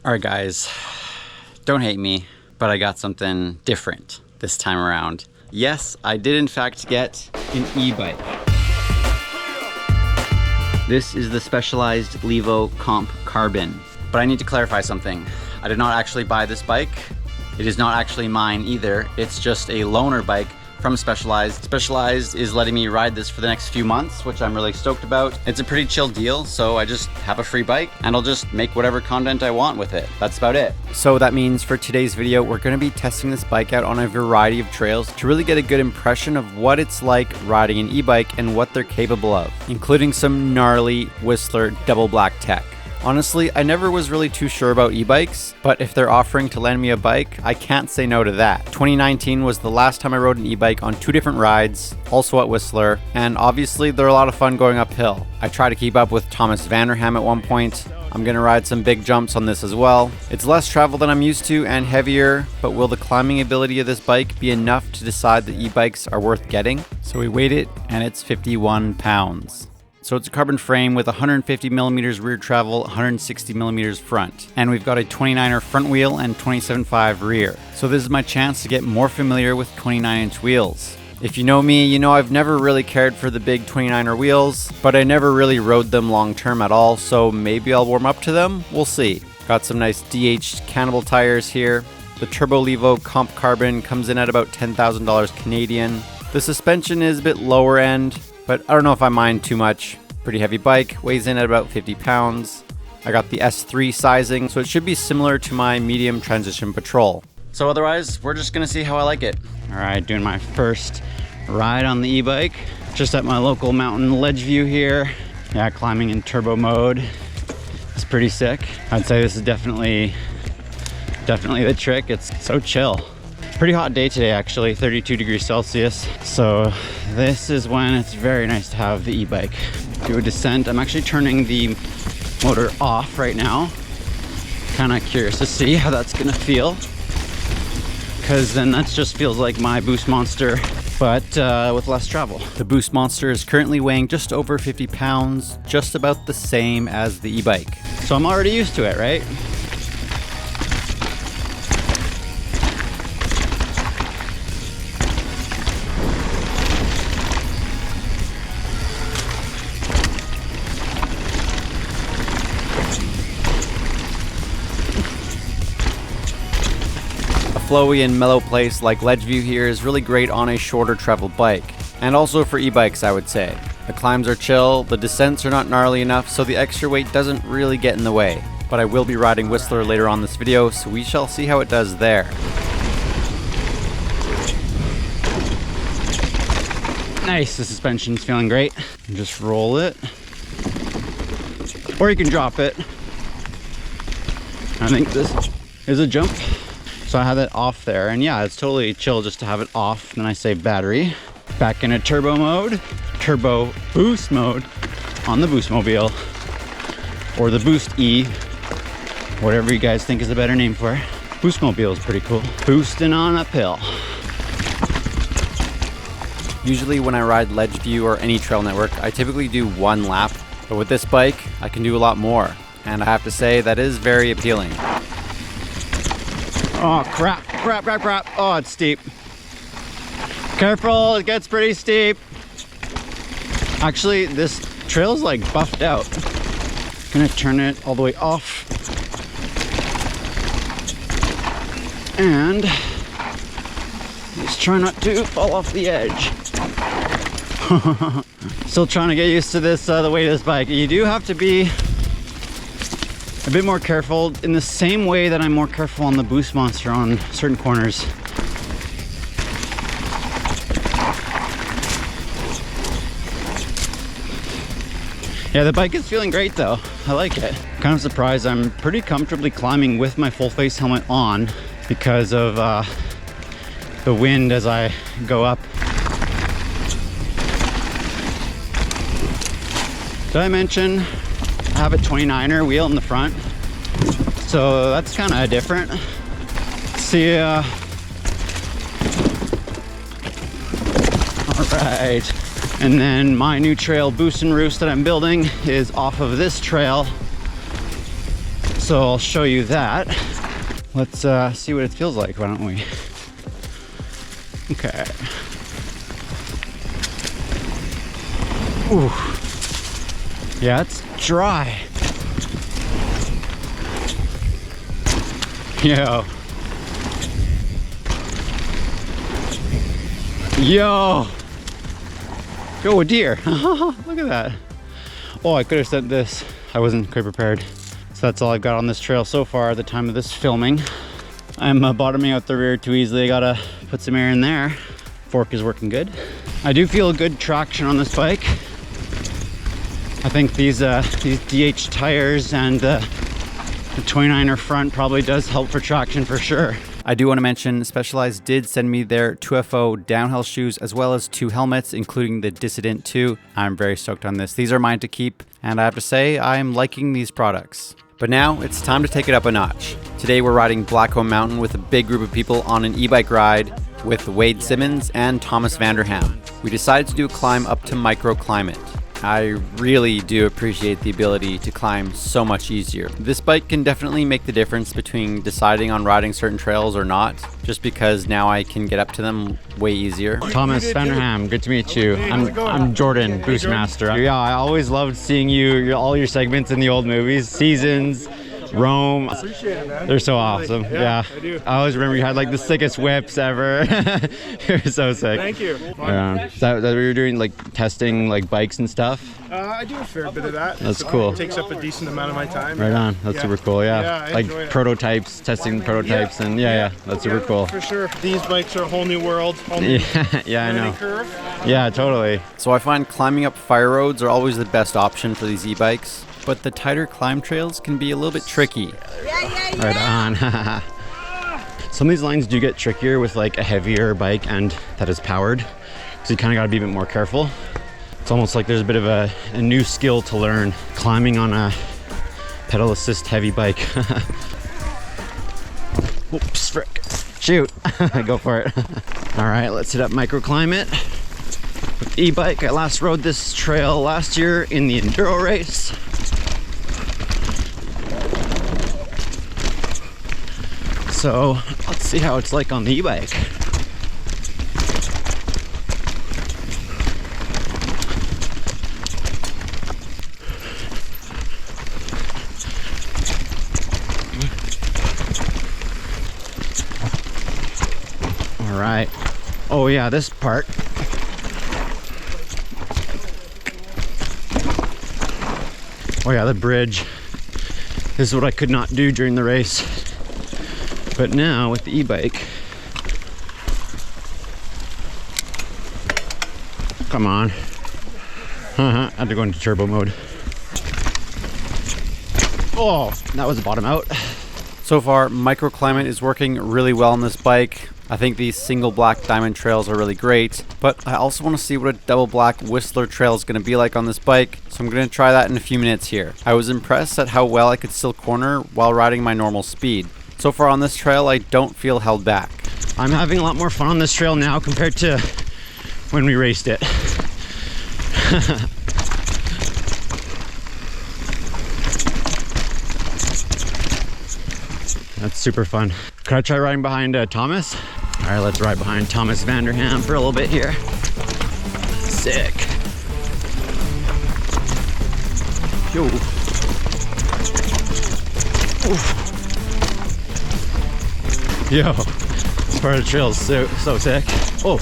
All right, guys, don't hate me, but I got something different this time around. Yes, I did in fact get an e-bike. This is the Specialized Levo Comp Carbon. But I need to clarify something. I did not actually buy this bike. It is not actually mine either. It's just a loaner bike from Specialized. Specialized is letting me ride this for the next few months, which I'm really stoked about. It's a pretty chill deal, so I just have a free bike and I'll just make whatever content I want with it. That's about it. So that means for today's video, we're gonna be testing this bike out on a variety of trails to really get a good impression of what it's like riding an e-bike and what they're capable of, including some gnarly Whistler double black tech. Honestly, I never was really too sure about e-bikes, but if they're offering to lend me a bike, I can't say no to that. 2019 was the last time I rode an e-bike on 2 different rides, also at Whistler, and obviously they're a lot of fun going uphill. I try to keep up with Thomas Vanderham at one point. I'm gonna ride some big jumps on this as well. It's less travel than I'm used to and heavier, but will the climbing ability of this bike be enough to decide that e-bikes are worth getting? So we weighed it and it's 51 pounds. So it's a carbon frame with 150 millimeters rear travel, 160 millimeters front. And we've got a 29er front wheel and 27.5 rear. So this is my chance to get more familiar with 29-inch wheels. If you know me, you know I've never really cared for the big 29er wheels, but I never really rode them long term at all, so maybe I'll warm up to them, we'll see. Got some nice DH Cannibal tires here. The Turbo Levo Comp Carbon comes in at about $10,000 Canadian. The suspension is a bit lower end, but I don't know if I mind too much. Pretty heavy bike, weighs in at about 50 pounds. I got the S3 sizing, so it should be similar to my medium Transition Patrol. So otherwise, we're just gonna see how I like it. All right, doing my first ride on the e-bike. Just at my local mountain ledge view here. Yeah, climbing in turbo mode. It's pretty sick. I'd say this is definitely the trick. It's so chill. Pretty hot day today actually, 32 degrees Celsius. So this is when it's very nice to have the e-bike. Do a descent. I'm actually turning the motor off right now. Kind of curious to see how that's gonna feel. Cause then that just feels like my Boostmaster, but with less travel. The Boostmaster is currently weighing just over 50 pounds, just about the same as the e-bike. So I'm already used to it, right? Flowy and mellow place like Ledgeview here is really great on a shorter travel bike, and also for e-bikes I would say. The climbs are chill, the descents are not gnarly enough, so the extra weight doesn't really get in the way. But I will be riding Whistler later on this video, so we shall see how it does there. Nice, the suspension's feeling great. Just roll it, or you can drop it. I think this is a jump. So I have it off there, and yeah, it's totally chill just to have it off. Then I save battery. Back into turbo mode, turbo boost mode on the Boostmobile, or the Boost E, whatever you guys think is a better name for it. Boostmobile is pretty cool. Boosting on uphill. Usually when I ride Ledgeview or any trail network, I typically do 1 lap, but with this bike, I can do a lot more. And I have to say, that is very appealing. Oh crap, crap, crap, crap. Oh, it's steep. Careful, it gets pretty steep. Actually, this trail's like buffed out. Gonna turn it all the way off. And just try not to fall off the edge. Still trying to get used to this, the weight of this bike. You do have to be a bit more careful in the same way that I'm more careful on the Boostmaster on certain corners. Yeah, the bike is feeling great though. I like it. Kind of surprised I'm pretty comfortably climbing with my full face helmet on because of the wind as I go up. Did I mention I have a 29er wheel in the front, so that's kind of different. See, all right. And then my new trail, Boost and Roost, that I'm building is off of this trail. So I'll show you that. Let's see what it feels like, why don't we? Okay. Ooh. Yeah, it's dry. Yo. Yo. Yo, a deer. Look at that. Oh, I could have sent this. I wasn't quite prepared. So that's all I've got on this trail so far at the time of this filming. I'm bottoming out the rear too easily. I gotta put some air in there. Fork is working good. I do feel good traction on this bike. I think these DH tires and the 29er front probably does help for traction for sure. I do want to mention Specialized did send me their 2FO downhill shoes as well as 2 helmets, including the Dissident 2. I'm very stoked on this. These are mine to keep, and I have to say I'm liking these products. But now it's time to take it up a notch. Today we're riding Blackcomb Mountain with a big group of people on an e-bike ride with Wade Simmons and Thomas Vanderham. We decided to do a climb up to microclimate. I really do appreciate the ability to climb so much easier. This bike can definitely make the difference between deciding on riding certain trails or not, just because now I can get up to them way easier. Thomas Vanderham, good to meet you. I'm Jordan, Boostmaster. Yeah, I always loved seeing all your segments in the old movies, Seasons, Rome. Appreciate it, man. They're so awesome. Yeah, I do. I always remember you had like the sickest whips ever. You're so sick. Thank you. Is that what you're doing, like testing like bikes and stuff? I do a fair bit of that. That's cool. It takes up a decent amount of my time. Right on. That's super cool. Yeah, I like enjoy it. prototypes, testing prototypes, and yeah, that's super cool. For sure. These bikes are a whole new world. Whole new Yeah, I know. curve. Yeah, totally. So I find climbing up fire roads are always the best option for these e-bikes, but the tighter climb trails can be a little bit tricky. Right on. Some of these lines do get trickier with like a heavier bike and that is powered, so you kind of got to be a bit more careful. It's almost like there's a bit of a new skill to learn climbing on a pedal assist heavy bike. Oops, frick. Shoot. Go for it. All right, let's hit up microclimate with e-bike. I last rode this trail last year in the enduro race. So let's see how it's like on the e-bike. All right. Oh yeah, this part. Oh yeah, the bridge. This is what I could not do during the race. But now with the e-bike, come on. I had to go into turbo mode. Oh, that was a bottom out. So far, microclimate is working really well on this bike. I think these single black diamond trails are really great, but I also want to see what a double black Whistler trail is going to be like on this bike, so I'm going to try that in a few minutes here. I was impressed at how well I could still corner while riding my normal speed. So far on this trail, I don't feel held back. I'm having a lot more fun on this trail now compared to when we raced it. That's super fun. Could I try riding behind Thomas? All right, let's ride behind Thomas Vanderham for a little bit here. Sick. Yo. Oof. Yo, this part of the trail is so sick. Oh.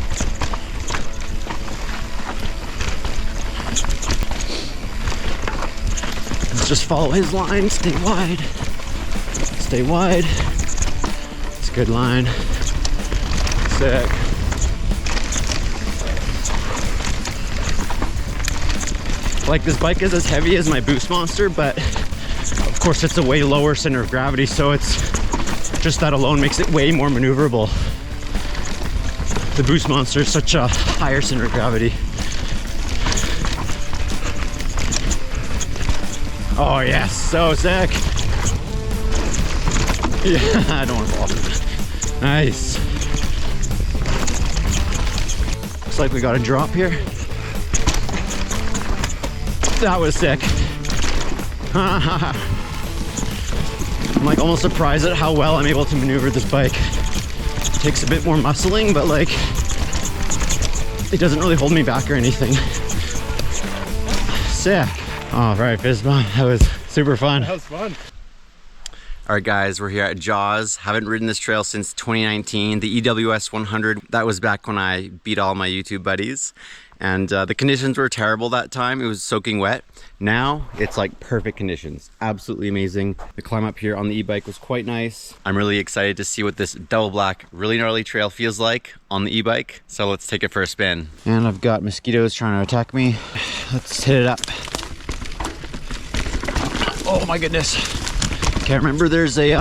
Let's just follow his line, stay wide. Stay wide. It's a good line. Sick. Like, this bike is as heavy as my Boostmaster, but of course it's a way lower center of gravity, so it's just that alone makes it way more maneuverable. The Boostmaster is such a higher center of gravity. Oh yes, so sick. Yeah, I don't want to fall. Nice. Looks like we got a drop here. That was sick. I'm like almost surprised at how well I'm able to maneuver this bike. It takes a bit more muscling, but like it doesn't really hold me back or anything. Sick. All right, Bisma, that was super fun. That was fun. All right, guys, we're here at Jaws. Haven't ridden this trail since 2019. The EWS 100, that was back when I beat all my YouTube buddies. And the conditions were terrible that time. It was soaking wet. Now it's like perfect conditions. Absolutely amazing. The climb up here on the e-bike was quite nice. I'm really excited to see what this double black, really gnarly trail feels like on the e-bike. So let's take it for a spin. And I've got mosquitoes trying to attack me. Let's hit it up. Oh my goodness. Okay, remember there's a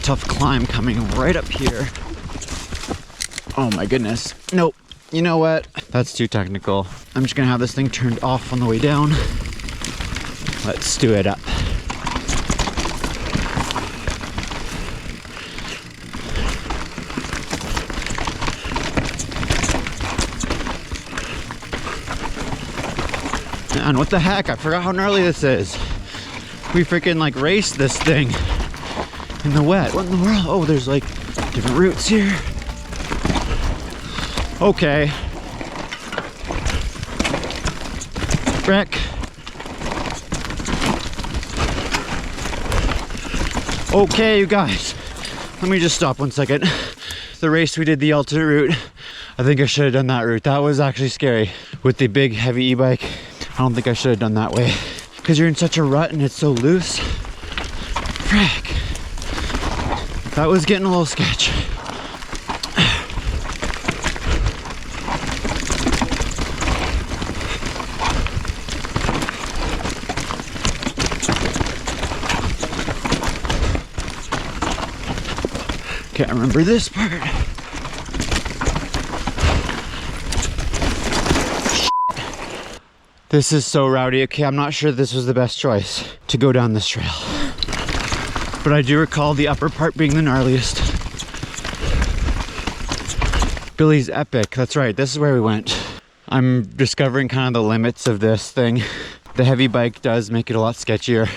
tough climb coming right up here. Oh my goodness. Nope. You know what? That's too technical. I'm just gonna have this thing turned off on the way down. Let's do it up. Man, what the heck? I forgot how gnarly this is. We freaking like raced this thing in the wet. What in the world? Oh, there's like different routes here. Okay. Wreck. Okay, you guys. Let me just stop 1 second. The race we did the alternate route. I think I should have done that route. That was actually scary. With the big heavy e-bike, I don't think I should have done that way. Because you're in such a rut and it's so loose. Frick. That was getting a little sketch. Can't remember this part. This is so rowdy. Okay, I'm not sure this was the best choice to go down this trail. But I do recall the upper part being the gnarliest. Billy's Epic, that's right, this is where we went. I'm discovering kind of the limits of this thing. The heavy bike does make it a lot sketchier.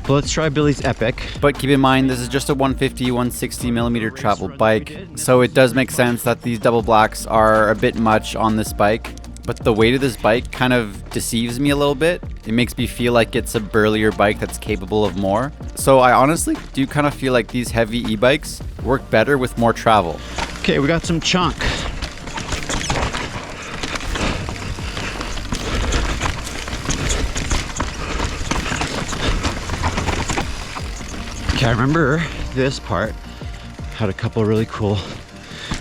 But let's try Billy's Epic. But keep in mind, this is just a 150, 160 millimeter travel bike. So it does make sense that these double blacks are a bit much on this bike. But the weight of this bike kind of deceives me a little bit. It makes me feel like it's a burlier bike that's capable of more. So I honestly do kind of feel like these heavy e-bikes work better with more travel. Okay, we got some chunk. Okay, I remember this part had a couple really cool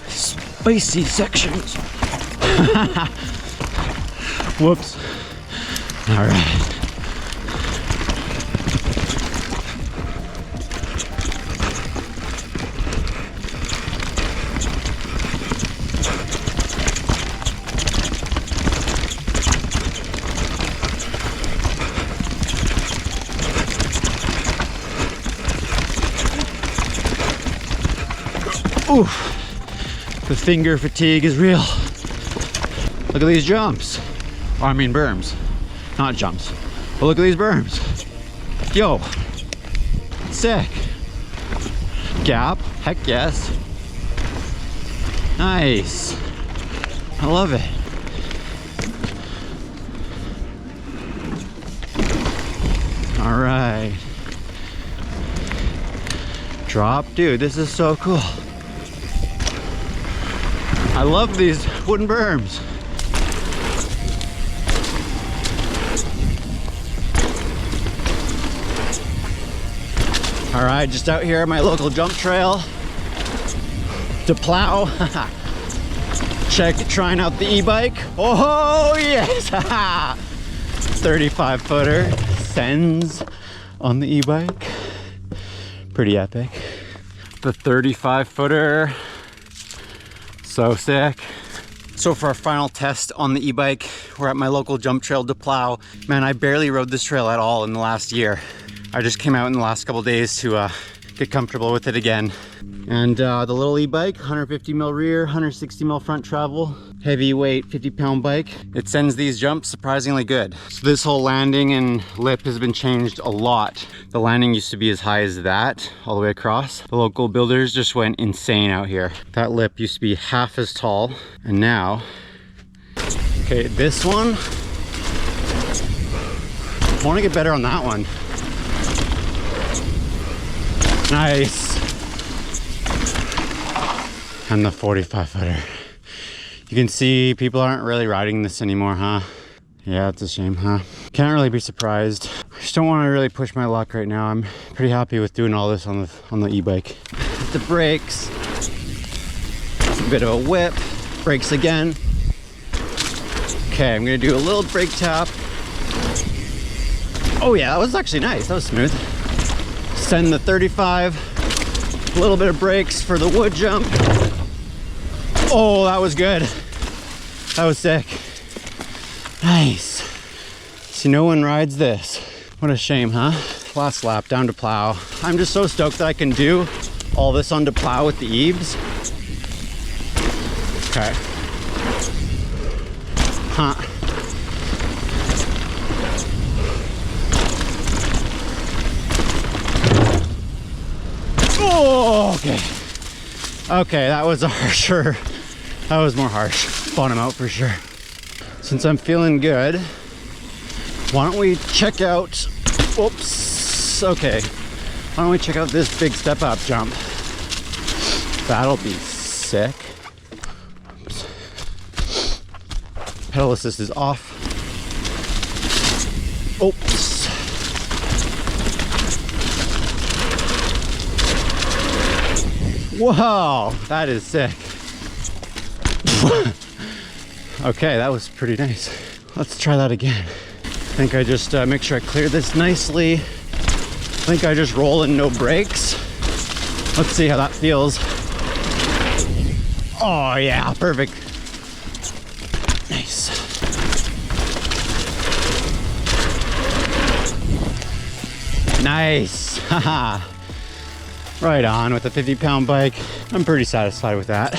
spicy sections. Whoops. All right. Oof. The finger fatigue is real. Look at these jumps. I mean berms, not jumps. But look at these berms. Yo, sick. Gap, heck yes. Nice. I love it. All right. Drop, dude, this is so cool. I love these wooden berms. All right, just out here at my local jump trail to plow. Trying out the e-bike. Oh yes, 35 footer, sends on the e-bike. Pretty epic. The 35 footer, so sick. So for our final test on the e-bike, we're at my local jump trail to plow. Man, I barely rode this trail at all in the last year. I just came out in the last couple days to get comfortable with it again. And the little e-bike, 150 mil rear, 160 mil front travel, heavyweight 50-pound bike. It sends these jumps surprisingly good. So this whole landing and lip has been changed a lot. The landing used to be as high as that, all the way across. The local builders just went insane out here. That lip used to be half as tall, and now, okay, this one, I want to get better on that one. Nice. And the 45 footer. You can see people aren't really riding this anymore, huh? Yeah, it's a shame, huh? Can't really be surprised. I just don't want to really push my luck right now. I'm pretty happy with doing all this on the e-bike. The brakes, a bit of a whip, brakes again. Okay, I'm gonna do a little brake tap. Oh yeah, that was actually nice. That was smooth. Send the 35, a little bit of brakes for the wood jump. Oh, that was good. That was sick. Nice. See, no one rides this. What a shame, huh? Last lap, down to plow. I'm just so stoked that I can do all this onto plow with the eaves. Okay. Huh. Oh, okay. Okay, that was a harsher. That was more harsh. Bottom out for sure. Since I'm feeling good, why don't we check out, whoops, okay. Why don't we check out this big step up jump? That'll be sick. Oops. Pedal assist is off. Oops. Whoa, that is sick. Okay, that was pretty nice. Let's try that again. I think I just make sure I clear this nicely. I think I just roll in no brakes. Let's see how that feels. Oh yeah, perfect. Nice. Nice. Haha. Right on with a 50-pound bike. I'm pretty satisfied with that.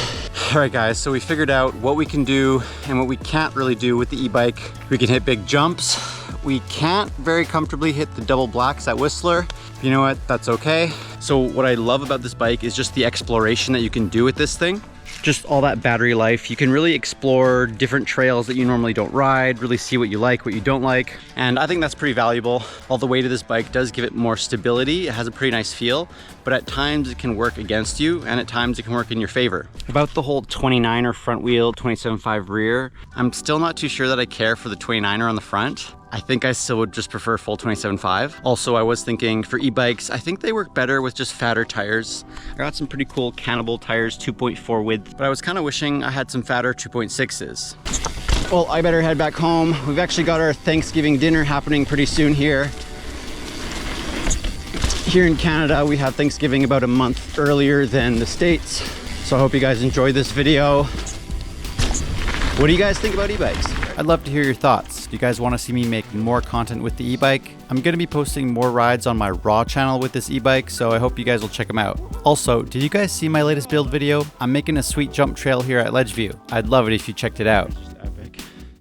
All right guys, so we figured out what we can do and what we can't really do with the e-bike. We can hit big jumps. We can't very comfortably hit the double blacks at Whistler. You know what, that's okay. So what I love about this bike is just the exploration that you can do with this thing. Just all that battery life. You can really explore different trails that you normally don't ride, really see what you like, what you don't like. And I think that's pretty valuable. All the weight of this bike does give it more stability. It has a pretty nice feel, but at times it can work against you and at times it can work in your favor. About the whole 29er front wheel, 27.5 rear, I'm still not too sure that I care for the 29er on the front. I think I still would just prefer full 27.5. Also, I was thinking for e-bikes, I think they work better with just fatter tires. I got some pretty cool Cannibal tires, 2.4 width, but I was kind of wishing I had some fatter 2.6s. Well, I better head back home. We've actually got our Thanksgiving dinner happening pretty soon here. Here in Canada, we have Thanksgiving about a month earlier than the States. So I hope you guys enjoyed this video. What do you guys think about e-bikes? I'd love to hear your thoughts. Do you guys want to see me make more content with the e-bike? I'm going to be posting more rides on my Raw channel with this e-bike, so I hope you guys will check them out. Also, did you guys see my latest build video? I'm making a sweet jump trail here at Ledgeview. I'd love it if you checked it out.